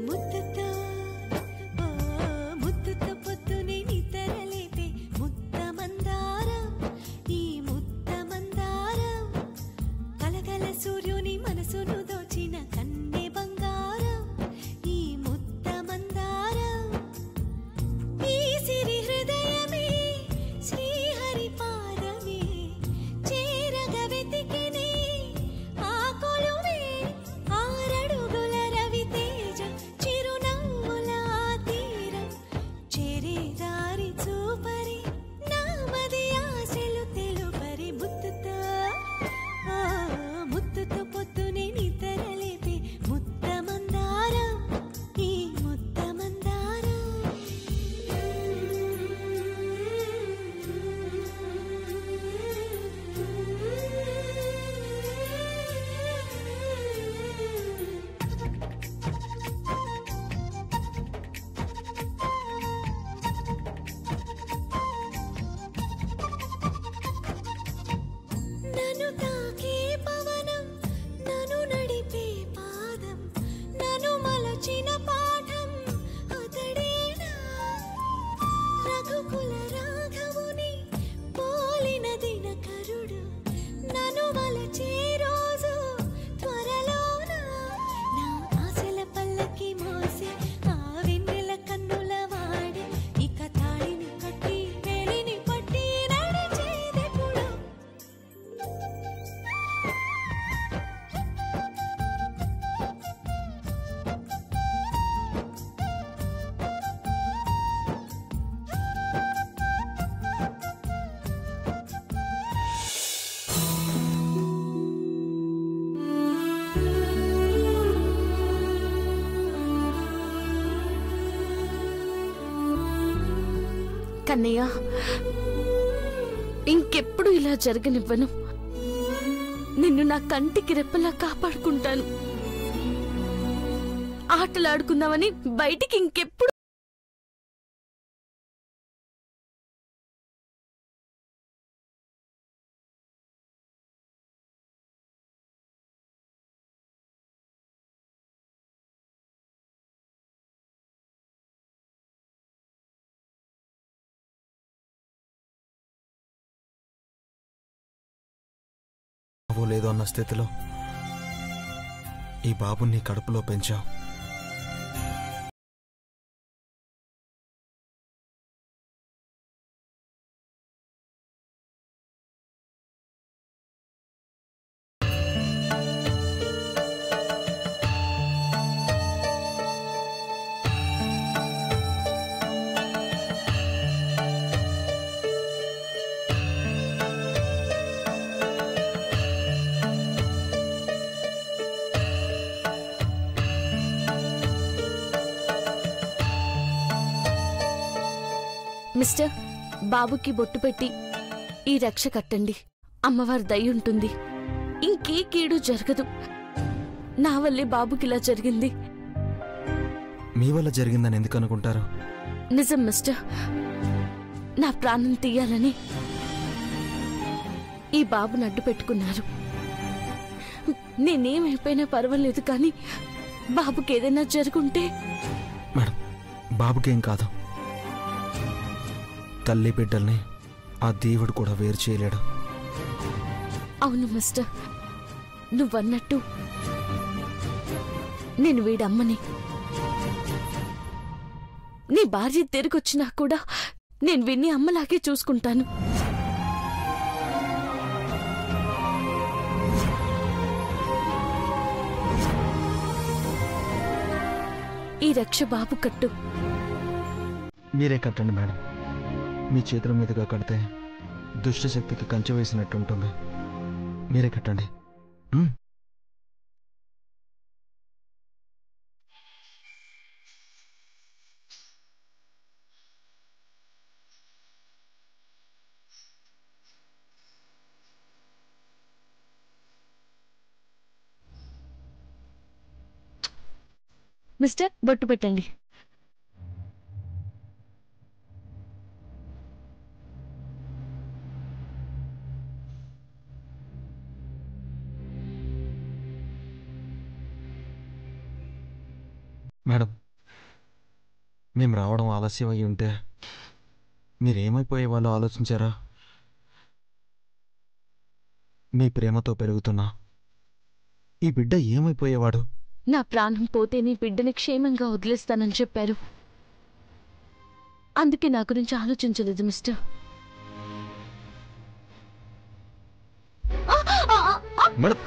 ముద్దుతో ఓ ముద్దుతో పొద్దునే నిద్రలేపే ముద్ద మందారం ఈ ముద్ద మందారం కలగల సూర్యుని మనసును దోచిన కన్నె బంగారం ఈ ముద్ద మందారం ఈ సిరి హృదయమే శ్రీహరి పాదమే చేరగ వెతికినే ఆ కొలువే ఆరడుగుల రవితేజ చిరునవ్వుల తీరం చేరే దారి చూపరి నామది ఆశలు తెలుపరి ముద్దుతో ఆ ముద్దుతో పొద్దునే నిద్రలేపే ముద్ద మందారం ఈ ముద్ద మందారం నన్ను తాకే పవనం నన్ను నడిపే పాదం నన్ను మలచిన పాఠం అతడేనా రఘుకుల రాఘవుని పోలిన దినకరుడు నన్ను మలచే రోజు త్వరలోన నా ఆశల పల్లకి మోసి ఆ వెన్నెల కన్నుల వాడి ఇక తాళిని కట్టి వేలిని పట్టి నడిచేదెప్పుడు కన్నయ్య, ఇంకెప్పుడు ఇలా జరగనివ్వను. నిన్ను నా కంటికి రెప్పలా కాపాడుకుంటాను. ఆటలాడుకుందామని బయటికి ఇంకెప్పుడు లేదో అన్న స్థితిలో ఈ బాబుని కడుపులో పెంచావు. మిస్టర్, బాబుకి బొట్టు పెట్టి ఈ రక్ష కట్టండి. అమ్మవారి దయ ఉంటుంది. ఇంకే కీడు జరగదు. నా వల్లే బాబుకిలా జరిగింది. మీ వల్ల జరిగిందని ఎందుకు అనుకుంటారు? నిజం మిస్టర్. నా ప్రాణం తీయాలని ఈ బాబుని అడ్డు పెట్టుకున్నారు. నేనేమైపోయినా పర్వాలేదు, కానీ బాబుకి ఏదైనా జరుగుంటే. మేడం, బాబుకేం కాదు. తల్లి బిడ్డల్ని ఆ దేవుడు కూడా వేరు చేయలేడు. అవును మిస్టర్, నువ్వన్నట్టు నేను వీడమ్మని. నీ భార్య తిరిగొచ్చినా కూడా నేను విన్ని అమ్మలాగే చూసుకుంటాను. ఈ రక్ష బాబు కట్టు. మీరే కట్టండి మేడం. మీ చేతుల మీదుగా కడితే దుష్టశక్తికి కంచె వేసినట్టుంటుంది. మీరే కట్టండి. మిస్టర్, బొట్టు పెట్టండి. మేడం, మేము రావడం ఆలస్యం అయి ఉంటే మీరేమైపోయే వాళ్ళు ఆలోచించారా? మీ ప్రేమతో పెరుగుతున్నా ఈ బిడ్డ ఏమైపోయేవాడు? నా ప్రాణం పోతే నీ బిడ్డని క్షేమంగా వదిలేస్తానని చెప్పారు. అందుకే నా గురించి ఆలోచించలేదు మిస్టర్. మేడం,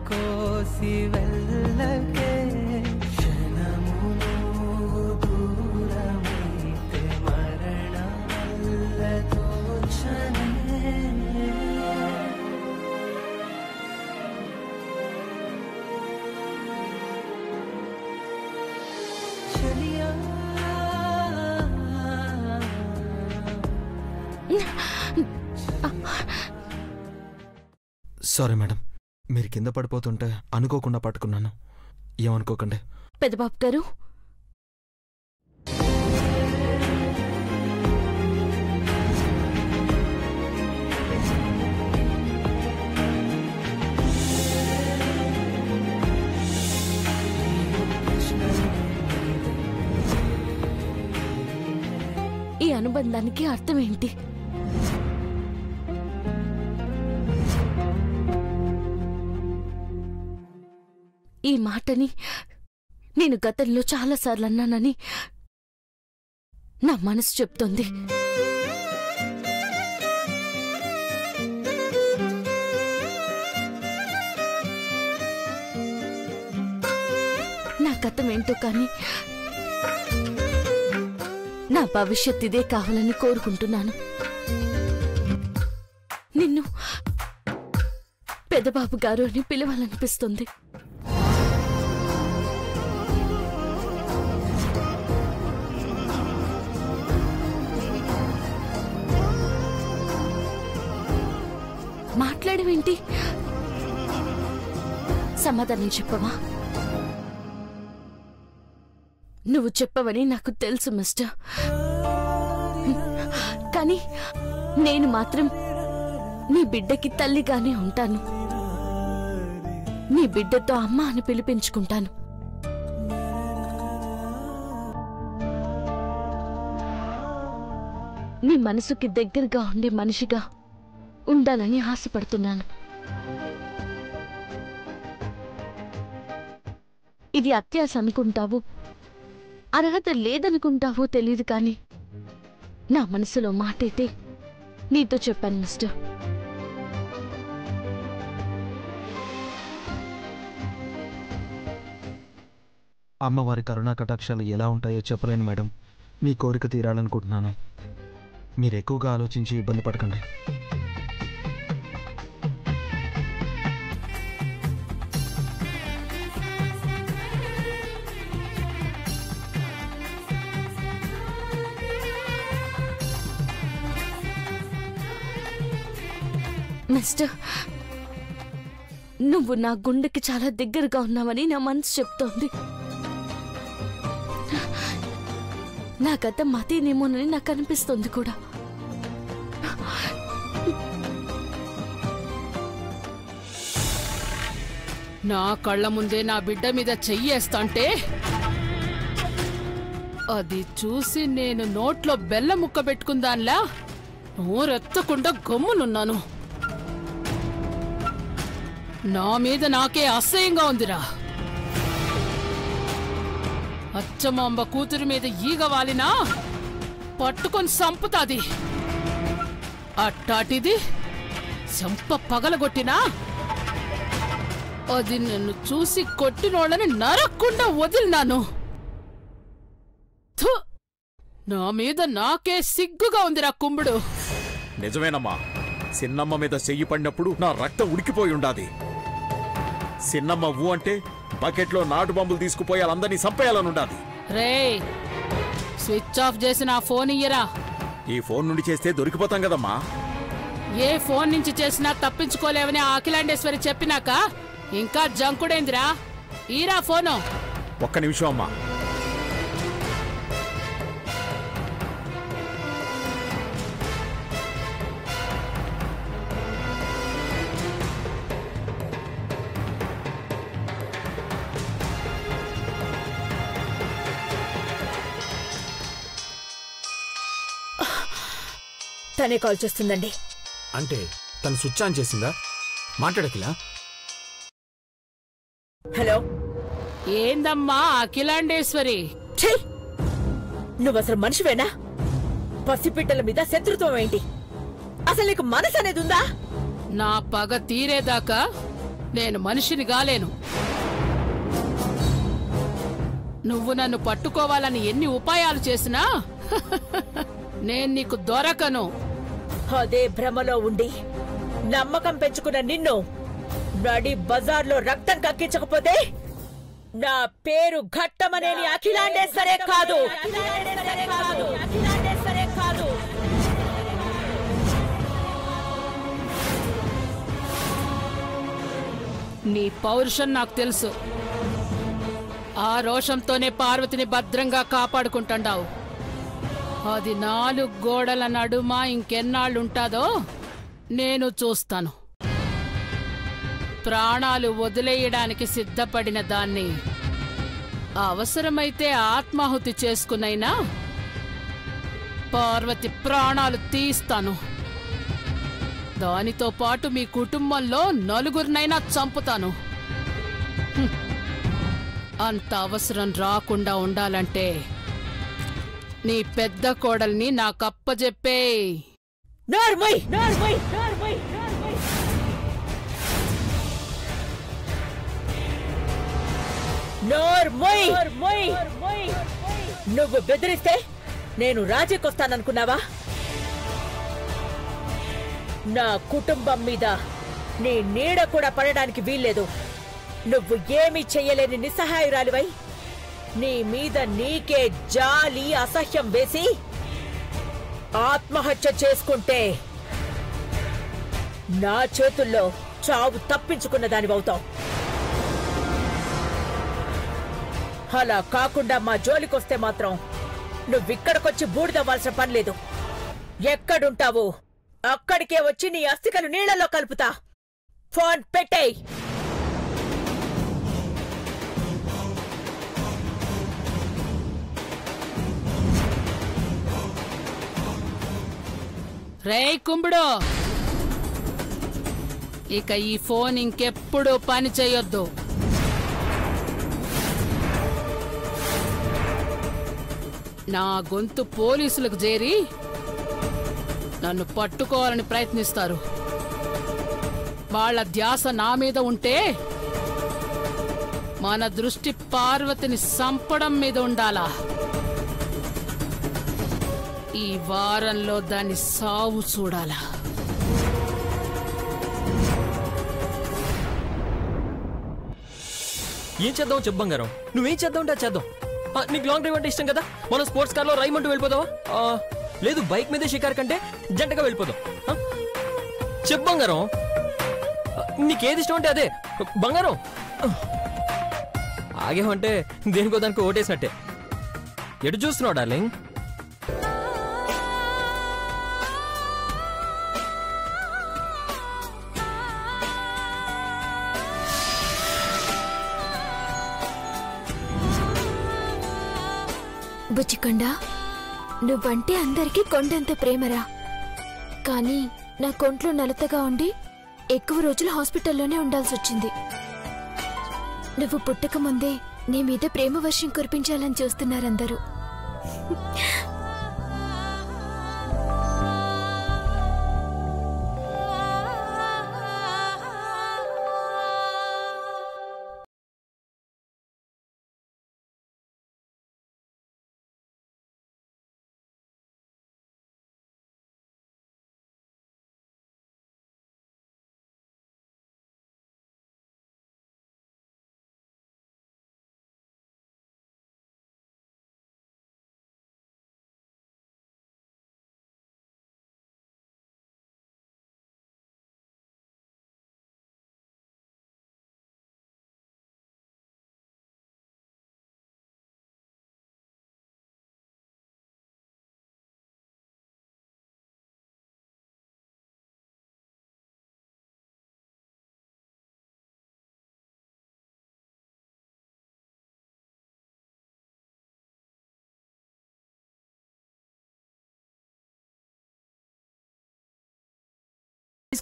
కోసి వెళ్ళకే క్షణమును దూరమైతే మరణమల్లతో చలియా. సారీ మేడం, మీరు కింద పడిపోతుంటే అనుకోకుండా పట్టుకున్నాను, ఏమనుకోకండి. పెద్దబాబు గారు, ఈ అనుబంధానికి అర్థం ఏంటి? ఈ మాటని నేను గతంలో చాలాసార్లు అన్నానని నా మనసు చెప్తోంది. నా గతం ఏంటో కానీ నా భవిష్యత్ ఇదే కావాలని కోరుకుంటున్నాను. నిన్ను పెద్దబాబు గారు అని పిలవాలనిపిస్తుంది. మాట్లాడవేంటి? సమాధానం చెప్పవా? నువ్వు చెప్పవని నాకు తెలుసు మిస్టర్, కానీ నేను మాత్రం నీ బిడ్డకి తల్లిగానే ఉంటాను. నీ బిడ్డతో అమ్మ అని పిలిపించుకుంటాను. నీ మనసుకి దగ్గరగా ఉండే మనిషిగా ఉండాలని ఆశపడుతున్నాను. ఇది అత్యాశ అనుకుంటావు, అర్హత లేదనుకుంటావో తెలీదు, కానీ నా మనసులో మాటైతే నీతో చెప్పాను మిస్టర్. అమ్మవారి కరుణా కటాక్షాలు ఎలా ఉంటాయో చెప్పలేను మేడం. మీ కోరిక తీరాలనుకుంటున్నాను. మీరు ఎక్కువగా ఆలోచించి ఇబ్బంది పడకండి. మిస్టర్, నువ్వు నా గుండెకి చాలా దగ్గరగా ఉన్నావని నా మనసు చెప్తోంది. నా గతం మతేనేమోనని నాకు అనిపిస్తుంది కూడా. నా కళ్ళ ముందే నా బిడ్డ మీద చెయ్యేస్తాంటే అది చూసి నేను నోట్లో బెల్ల ముక్క పెట్టుకుందాన్లా నోరెత్తకుండా గమ్మునున్నాను. నా మీద నాకే అసహ్యంగా ఉందిరా. అచ్చమాంబ కూతురు మీద ఈగ వాలినా పట్టుకొని సంపుతాది. అట్టాటిది సంప పగలగొట్టినా అది నన్ను చూసి కొట్టినోళ్ళని నరక్కుండా వదిలినాను. నా మీద నాకే సిగ్గుగా ఉందిరా కుంభుడు. నిజమేనమ్మా, సిన్నమ్మ మీద చెయ్యి పడినప్పుడు నా రక్తం ఉడికిపోయి ఉండాది. సిన్నమ్మ ఊ అంటే బకెట్లో నాటు బాంబులు తీసుకుపోయి వాళ్ళందరినీ చంపేయాలనుండాది. రేయ్, స్విచ్ ఆఫ్ చేసిన ఆ ఫోన్ ఇయ్యరా. ఈ ఫోన్ నుండి చేస్తే దొరికిపోతాం కదమ్మా. ఏ ఫోన్ నుంచి చేసినా తప్పించుకోలేవని ఆ అఖిలాండేశ్వరి చెప్పినాక ఇంకా జంకుడేందిరా. ఈరా ఫోను. ఒక్క నిమిషం అమ్మా. తనే కాల్ చేస్తుందండి. అంటే తను స్విచ్ ఆన్ చేసిందా? మాట్లాడకిలా. హలో, ఏందమ్మా అఖిలాండేశ్వరి? నువ్వసలు మనిషివేనా? పసిపిట్టల మీద శత్రుత్వం ఏంటి? అసలు నీకు మనసు అనేది ఉందా? నా పగ తీరేదాకా నేను మనిషిని గాలేను. నువ్వు నన్ను పట్టుకోవాలని ఎన్ని ఉపాయాలు చేసినా నేను నీకు దొరకను. అదే భ్రమలో ఉండి నమ్మకం పెంచుకున్న నిన్ను నడి బజార్లో రక్తం కక్కించకపోతే నా పేరు ఘట్టమనేని అఖిలాండేశ్వరే కాదు. నీ పౌరుషం నాకు తెలుసు. ఆ రోషంతోనే పార్వతిని భద్రంగా కాపాడుకుంటాండావు. అది 4 గోడల నడుమ ఇంకెన్నాళ్ళుంటాదో నేను చూస్తాను. ప్రాణాలు వదిలేయడానికి సిద్ధపడిన దాన్ని అవసరమైతే ఆత్మాహుతి చేసుకునైనా పార్వతి ప్రాణాలు తీస్తాను. దానితో పాటు మీ కుటుంబంలో 4గురినైనా చంపుతాను. అంత అవసరం రాకుండా ఉండాలంటే నీ పెద్ద కోడల్ని నాకప్పజెప్పే. నువ్వు బెదిరిస్తే నేను రాజీకొస్తాననుకున్నావా? నా కుటుంబం మీద నీ నీడ కూడా పడడానికి వీల్లేదు. నువ్వు ఏమీ చెయ్యలేని నిస్సహాయురాలివై నీ మీద నీకే జాలి అసహ్యం వేసి ఆత్మహత్య చేసుకుంటే నా చేతుల్లో చావు తప్పించుకున్న దానివవుతావు. అలా కాకుండా మా జోలికొస్తే మాత్రం నువ్విక్కడికొచ్చి బూడిదవ్వాల్సిన పనిలేదు. ఎక్కడుంటావు అక్కడికే వచ్చి నీ అస్థికలు నీళ్లలో కలుపుతా. ఫోన్ పెట్టేయ్. రేయ్ కుంభుడు, ఇక ఈ ఫోన్ ఇంకెప్పుడు పని చేయొద్దు. నా గొంతు పోలీసులకు చేరి నన్ను పట్టుకోవాలని ప్రయత్నిస్తారు. వాళ్ళ ధ్యాస నా మీద ఉంటే మన దృష్టి పార్వతిని సంపడం మీద ఉండాలా. ఈ వారంలో దాని సావు చూడాలా. ఏం చేద్దాం చెప్పు బంగారం. నువ్వేం చేద్దాం అంటే చేద్దాం. నీకు లాంగ్ డ్రైవ్ అంటే ఇష్టం కదా, మనం స్పోర్ట్స్ కార్లో రైమంటూ వెళ్ళిపోదావా? లేదు బైక్ మీదే షికార్ కంటే జంటగా వెళ్ళిపోదాం. చెప్పు బంగారం, నీకేది ఇష్టం అంటే అదే. బంగారం ఆగేమంటే దేనికో దానికి ఓటేసినట్టే. ఎటు చూస్తున్నావు డార్లింగ్? బుచ్చికొండ, నువ్వంటే అందరికీ కొండంత ప్రేమరా. కానీ నా కొంట్లో నలతగా ఉండి ఎక్కువ రోజులు హాస్పిటల్లోనే ఉండాల్సి వచ్చింది. నువ్వు పుట్టక ముందే నీ మీద ప్రేమ వర్షం కురిపించాలని చూస్తున్నారందరూ.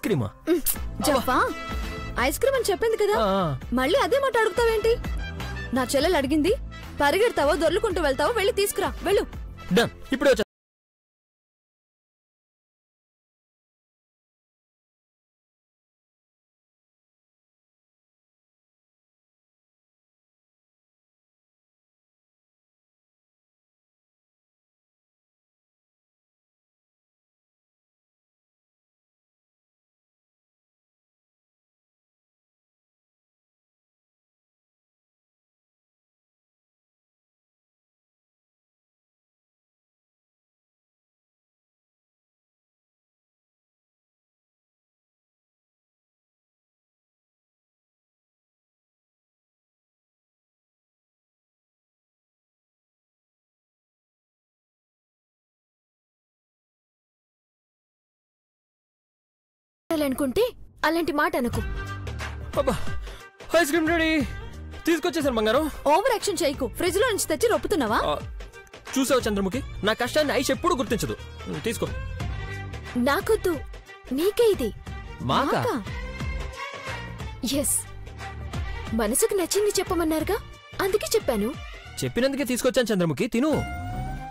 క్రీమా? జఫా ఐస్ క్రీమ్ అని చెప్పింది కదా, మళ్ళీ అదే మాట అడుగుతావేంటి? నా చెల్లెలు అడిగింది, పరిగెడతావో దొర్లుకుంటూ వెళ్తావో వెళ్ళి తీసుకురా, వెళ్ళు. డన్, ఇప్పుడే వచ్చా. అనుకుంటే అలాంటి మాట అనుకో. ఐస్ క్రీమ్ రెడీ, తీసుకొచ్చేసాను బంగారం. ఓవర్ యాక్షన్ చేయకు, ఫ్రిడ్జ్ లో నుంచి తెచ్చి రొప్పుతున్నావా? చూసావు చంద్రముఖి, నా కష్టాన్ని ఐష్ ఎప్పుడు గుర్తించదు. తీసుకో. నాకొద్దు, నీకే ఇది. మాకా? ఎస్, మనసుకు నచ్చింది చెప్పమన్నారుగా, అందుకే చెప్పాను. చెప్పినందుకే తీసుకొచ్చాను చంద్రముఖి, తిను.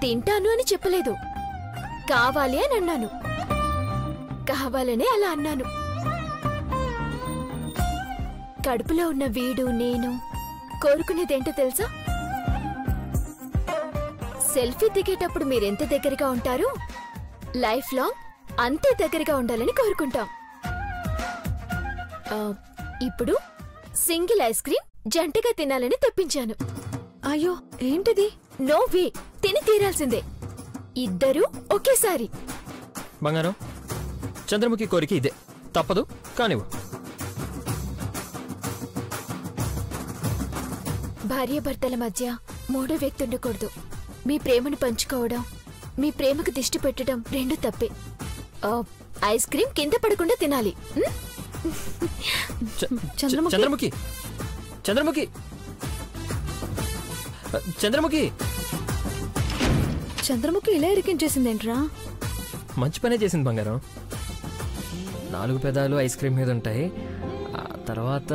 తింటాను అని చెప్పలేదు, కావాలి అని అన్నాను. కావాలనే అలా అన్నాను. కడుపులో ఉన్న వీడు నేను కోరుకునేదేంటో తెలుసా? సెల్ఫీ దిగేటప్పుడు మీరెంత దగ్గరగా ఉంటారో లైఫ్ లాంగ్ అంతే దగ్గరగా ఉండాలని కోరుకుంటాం. ఇప్పుడు సింగిల్ ఐస్ క్రీమ్ జంటగా తినాలని తెప్పించాను. అయ్యో, ఏంటిది? నో వే, తిని తీరాల్సిందే, ఇద్దరూ ఒకేసారి. బంగారం, చంద్రముఖి కోరిక ఇదే, తప్పదు, కానివ్వు. భార్యాభర్తల మధ్య మూడో వ్యక్తి ఉండకూడదు. మీ ప్రేమను పంచుకోవడం, మీ ప్రేమకు దిష్టి పెట్టడం రెండు తప్పే. ఐస్ క్రీమ్ కింద పడకుండా తినాలి. చంద్రముఖి, చంద్రముఖి, చంద్రముఖి. చంద్రముఖి ఇలా ఇరికించేసిందేంట్రా? మంచి పనే చేసింది బంగారం. 4 పెదాలు ఐస్ క్రీమ్ మీద ఉంటాయి, ఆ తర్వాత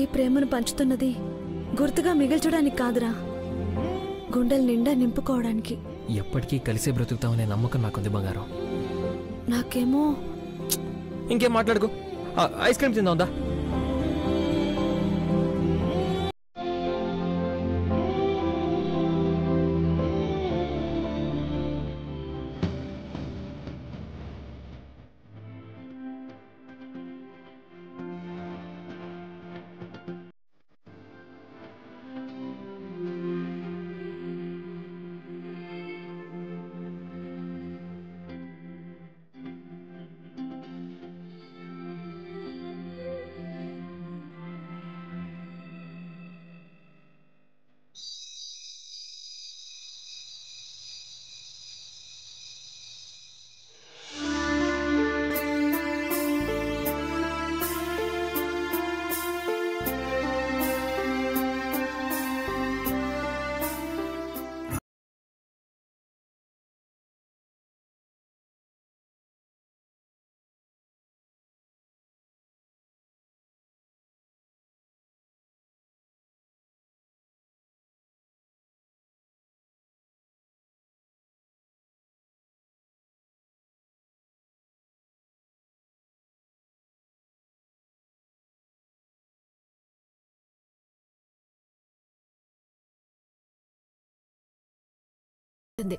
ఈ ప్రేమను పంచుతున్నది గుర్తుగా మిగిల్చడానికి కాదురా, గుండెల నిండా నింపుకోవడానికి. ఎప్పటికీ కలిసే బ్రతుకుతామనే నమ్మకం నాకుంది బంగారం. నాకేమో. ఇంకేం మాట్లాడుకో, ఐస్ క్రీమ్ తిందా? ఉంది.